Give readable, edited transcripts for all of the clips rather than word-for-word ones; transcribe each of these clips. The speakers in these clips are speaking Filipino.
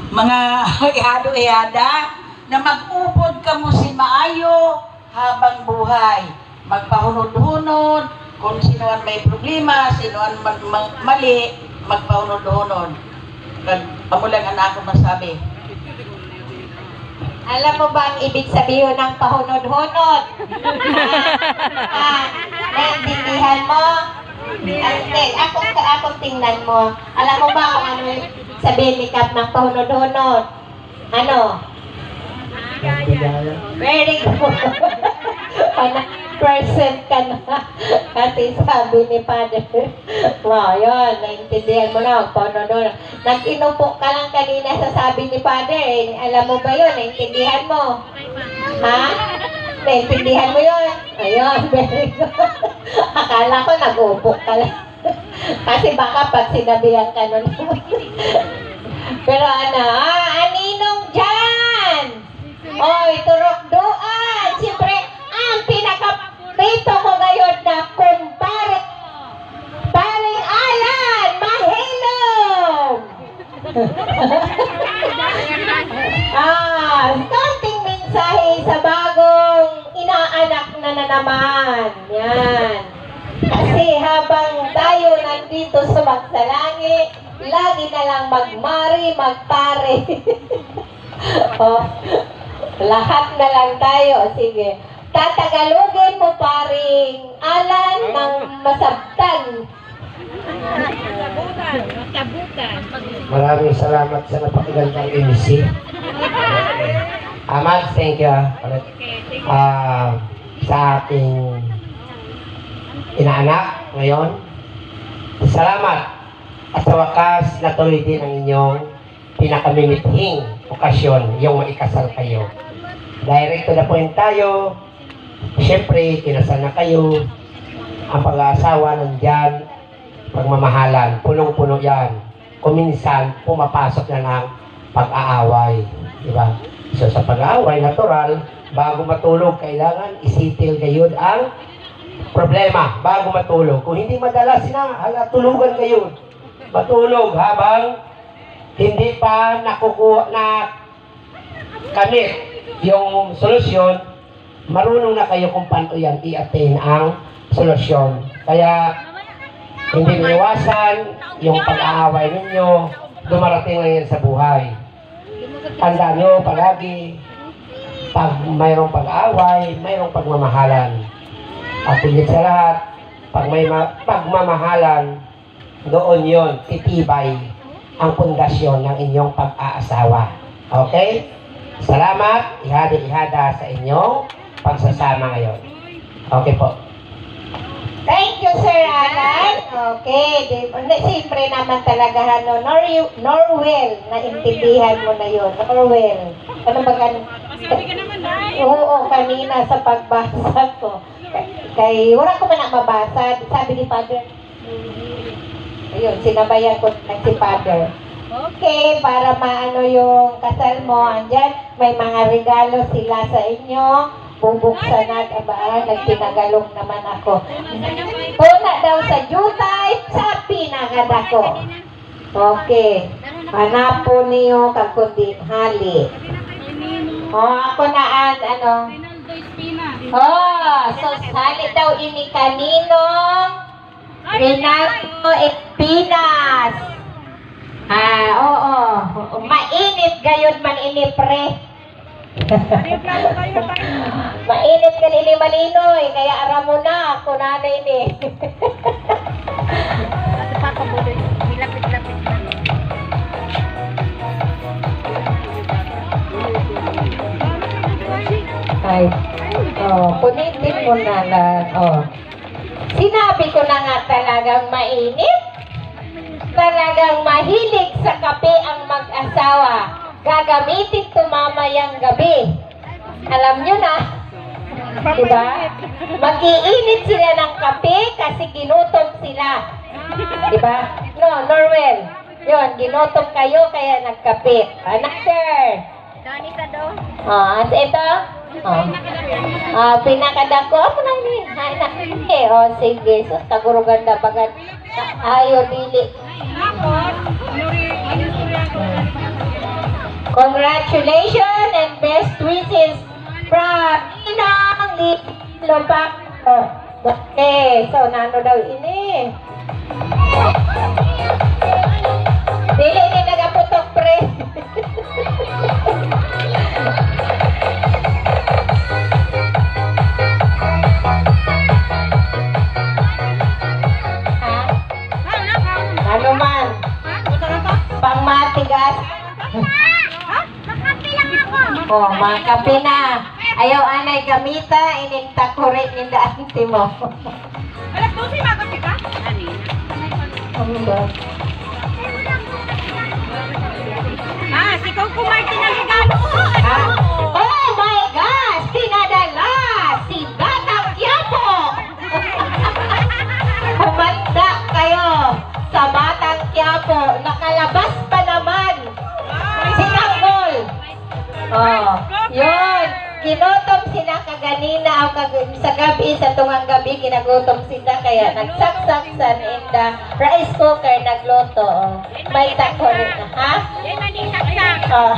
mga ihado-ihada na mag-upod ka mo si maayo habang buhay. Magpahunod-hunod, kung sinoan may problema, sinoan mali, magpahunod-hunod. Amo lang ang ako masabi. Alam mo ba ang ibig sabihin ng pahunod-hunod? Naintindihan mo? Akong tingnan mo. Alam mo ba kung ano yung sabihin ni Kap ng pahunod-hunod? Ano? Very good. Present ka na. Kasi sabi ni Father. Wow, yun. Naintindihan mo na. Pahunod-hunod. Nag-inupo ka lang kanina sa sabi ni Father. Eh. Alam mo ba yun? Naintindihan mo? Ha? Naintindihan mo yun? Ayun, very good. Akala ko nag-upo ka lang. Kasi baka pag sinabihan ka nun. Pero ano, aninong dyan? Oy, turok doon. Siyempre, ang pinaka-paborito ko ngayon na kumpare. Paring Alan, mahilom. Konting mensahe sa bagong inaanak na naman. Yan. Kasi habang tayo nandito sa magsalangit, lagi na lang magmari, magpare. Oh, lahat na lang tayo. Sige. Tatagalogin mo paring Alan ng masabtan. Maraming salamat sa napakagandang MC. Amad, thank you. Sa ating inaanak ngayon. Salamat. At sa wakas, natuloy din ang inyong pinakaminithing okasyon, yung maikasal kayo. Direct to the point tayo. Siyempre, kinasal na kayo. Ang pag-aasawa nandyan, pagmamahalan, punong-puno yan. Kung minsan, pumapasok na ng pag-aaway. Diba? So, sa pag-aaway, natural, bago matulog, kailangan isitil kayo ang problema bago matulog. Kung hindi madalas tulugan kayo. Matulog habang hindi pa nakukuha na kamit yung solusyon, marunong na kayo kung paano yan i-attain ang solusyon. Kaya hindi iwasan yung pag-aaway ninyo, dumarating lang yan sa buhay. Tandaan nyo palagi, pag mayroong pag-aaway, mayroong pagmamahalan. At higit sa lahat, pag may pagmamahalan, doon yon titibay ang pundasyon ng inyong pag-aasawa. Okay? Salamat, ihada-ihada sa inyong pagsasama ngayon. Okay po. Thank you, Sir Alan. Okay. Siyempre naman talaga, Norwell, naintindihan mo na yun. Norwell. Ano ba kan? Masabi ka naman, Day. Oo, kanina sa pagbasa ko. Kay wala ko man mabasa. Sabi ni Father, ayun, sinabayan ko na si Father. Okay, para maano yung kasal mo, andyan, may mga regalo sila sa inyo. Bubuksan at abaan, nagtinagalong naman ako. Tuna daw sa jutay, sa pinakadako. Okay. Hanapo niyo kakundi hali. Ako na ano? So hali daw ini kaninong Rinaldo Espinas. Oo. Mainit gayon man ini pre. Mainit ka nili malinoy, kaya aram mo na, ako nanay ni. Lapit-lapit na. Ay, punitin mo na. Sinabi ko na nga talagang mainit. Talagang mahilig sa kape ang mag-asawa. Gagamitin ito mamayang gabi. Alam nyo na. Diba? Mag-iinit sila ng kape kasi ginutom sila. Diba? No, Norwell. Yun, ginutom kayo kaya nagkape. Another. Dani ka daw. Ito? Pinakadako. Ako na yun. Sige. So, taguruganda bagat. Ayaw, dili. Tapos, ano rin, Congratulations and best wishes from Inang Lopakto. Okay, so nano daw ini? Dili ni nagaputok pre. Ano man? Pangmatigas. Oh, mga kape na. Ayaw anay gamita, ininta ko rin yung daanti mo. Alas 12, magot ka? Ano ba? Si Coco Martin ang regalo ko. Ah, oh my gosh! Pinadala! Si Batang Quiapo! Humanda kayo sa Batang Quiapo. Nakalabas pa naman. Sinanggol. Oh, yun. Ginutom sila kaganina o sa gabi, sa tungang gabi, ginagutom sila kaya nagsaksak-san in the rice cooker, nagluto. Oh. May takori na, ha? Di man din saksak. Oh.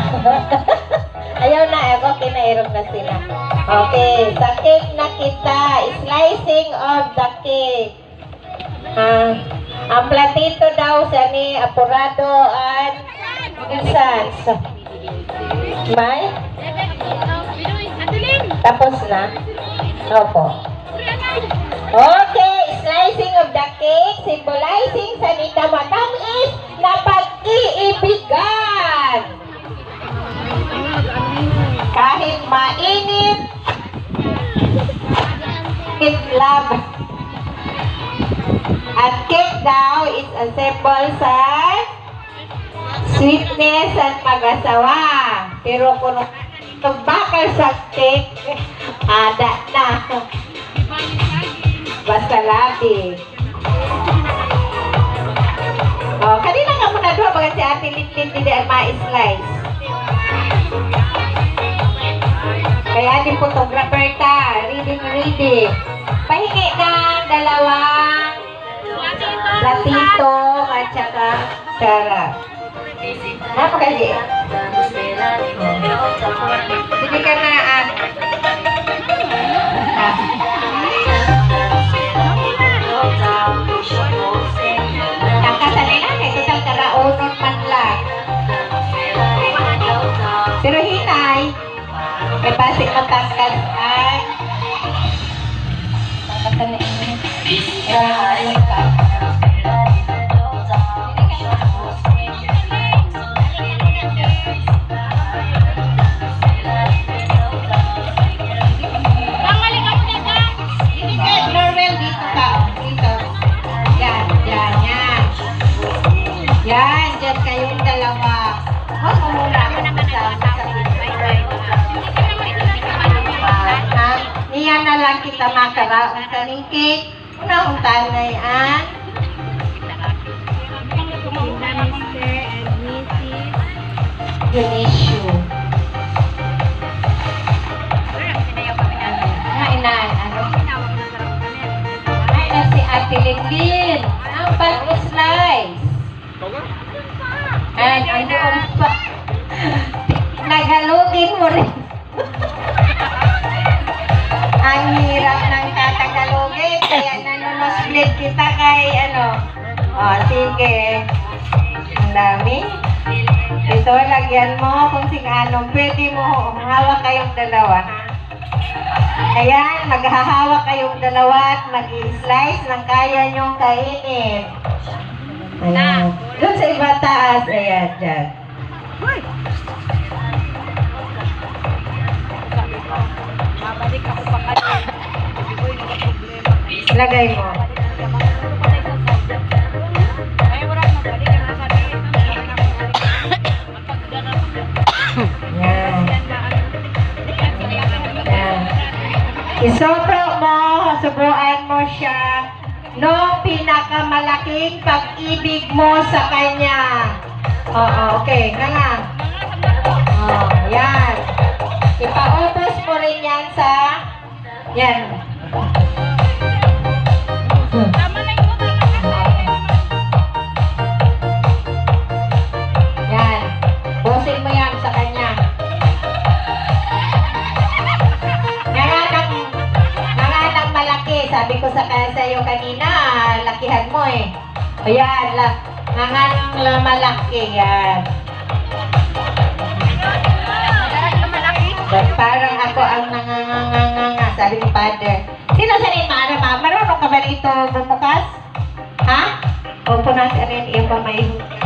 Ayaw na, okay na, irog na sila. Okay, sa cake na kita, slicing of the cake. Ang platito daw sa ni apurado at insan. May? Tapos na? Opo. Okay, slicing of the cake, symbolizing sa nita matamis na pag-iibigan. Kahit mainit, it's love. At cake daw is a symbol sa sweetness at mag-asawa. Pero kung bakal sa cake, ada na. Basta labi. Oh, kanina ka muna doon baga si Ate Litlin hindi ma-slice. Kaya din photographer ta, reading. Pahingi ng dalawang platito at saka tara. Napakali. Hindi ka na nakasanila kay total karaonon man lang. Pero hinay, may pasik matangkas ay Norwell dito ka. Dito. Yan, dyan kayong dalawa. Huwag mo muna ako sa niyan na lang kita makaraon sa cake. Una-untan na yan. Junisyo. Mainan, ano? Ay, na si Ate Linlin. Ang pag-slice. At ang doon pa. Nagalugin mo rin. Ang hirap ng tatagalugin. Kaya nanonosplit kita kay ano. O, sige. Ang dami. Ito, lagyan mo kung sing anong. Pwede mo hawak kayong dalawa. Ayan, maghahawak kayong dalawa at mag-i-slice ng kaya nyong kainin. Ayan. Doon sa iba taas. Ayan, dyan. Mabalik ako pa kanina. Lagay mo. Ay, wala na. Balik ka na sa Yan. Yan. Isobro mo, subuan mo siya no pinakamalaking pag-ibig mo sa kanya. Oo, okay. Nga lang. Oh, yan. Ipaubos mo rin yan sa yan. Yan. Busin mo yan sa kanya. Ayan, nanganang malaki yan. Parang ako ang nanganganganga, sabi ni Father. Sino sa rin marunong ka ba rito bumukas? Ha? O punas rin yung pamayin.